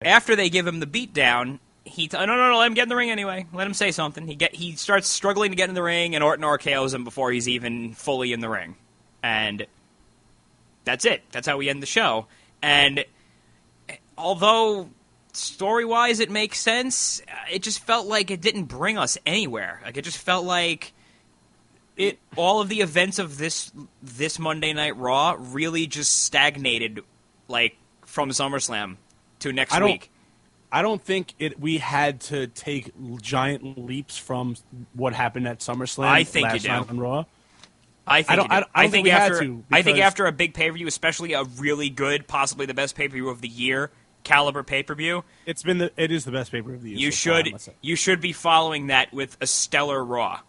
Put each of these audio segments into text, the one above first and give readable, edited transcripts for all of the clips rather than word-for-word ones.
after they give him the beatdown, no, let him get in the ring anyway. Let him say something. He starts struggling to get in the ring, and Orton RKO's him before he's even fully in the ring. And that's it. That's how we end the show. And although story-wise it makes sense, it just felt like it didn't bring us anywhere. Like, it just felt like all of the events of this Monday Night Raw really just stagnated, like, from SummerSlam to next week. I don't think we had to take giant leaps from what happened at SummerSlam. I think last you do. night on Raw. I think after a big pay-per-view, especially a really good, possibly the best pay-per-view of the year caliber pay-per-view, it is the best pay-per-view of the year. You should be following that with a stellar Raw.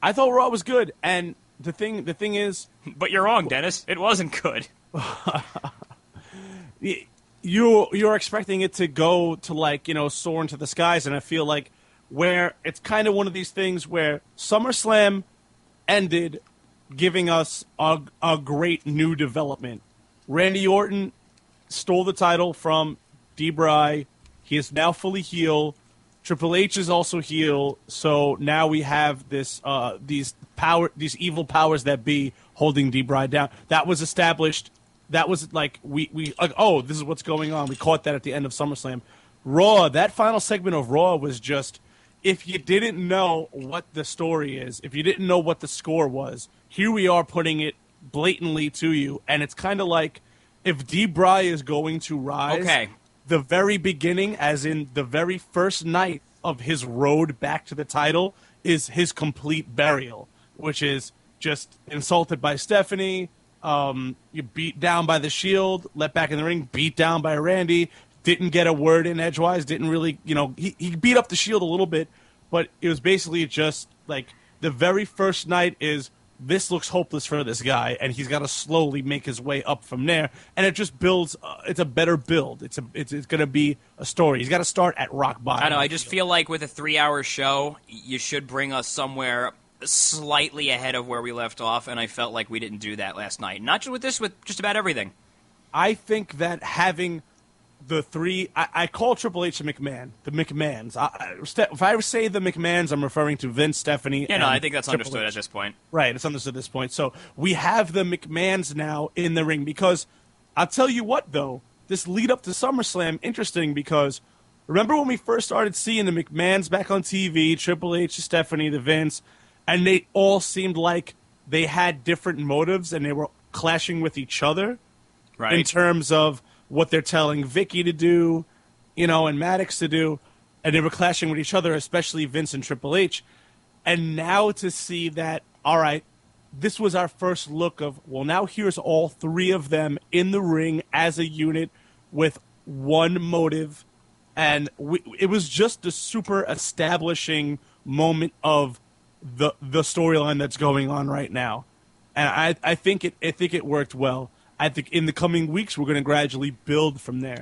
I thought Raw was good, and the thing is, but you're wrong, Dennis. It wasn't good. You're expecting it to go to soar into the skies, and I feel like where it's kind of one of these things where SummerSlam ended, giving us a great new development. Randy Orton stole the title from D-Bry. He is now fully heel. Triple H is also heel. So now we have these evil powers that be holding D-Bry down. That was established. That was like this is what's going on. We caught that at the end of SummerSlam. Raw, that final segment of Raw was just, if you didn't know what the story is, if you didn't know what the score was, here we are putting it blatantly to you. And it's kind of like, if D-Bry is going to rise, the very beginning, as in the very first night of his road back to the title, is his complete burial, which is just insulted by Stephanie, you beat down by the Shield, let back in the ring, beat down by Randy, didn't get a word in edgewise, didn't really, he beat up the Shield a little bit, but it was basically just like the very first night is, this looks hopeless for this guy, and he's got to slowly make his way up from there. And it just builds. It's a better build. It's going to be a story. He's got to start at rock bottom. I know. I just feel like with a 3-hour show, you should bring us somewhere slightly ahead of where we left off, and I felt like we didn't do that last night. Not just with this, with just about everything. I think that having the three, I call Triple H the McMahons. If I say the McMahons, I'm referring to Vince, Stephanie. Yeah, no, I think that's understood at this point. Right, it's understood at this point. So we have the McMahons now in the ring because I'll tell you what, though, this lead up to SummerSlam, interesting because remember when we first started seeing the McMahons back on TV, Triple H, Stephanie, the Vince, and they all seemed like they had different motives and they were clashing with each other, right? In terms of what they're telling Vicky to do, and Maddox to do, and they were clashing with each other, especially Vince and Triple H. And now to see that, all right, this was our first look of, well, now here's all three of them in the ring as a unit with one motive, and it was just a super establishing moment of the storyline that's going on right now, and I think it worked well. I think in the coming weeks we're going to gradually build from there.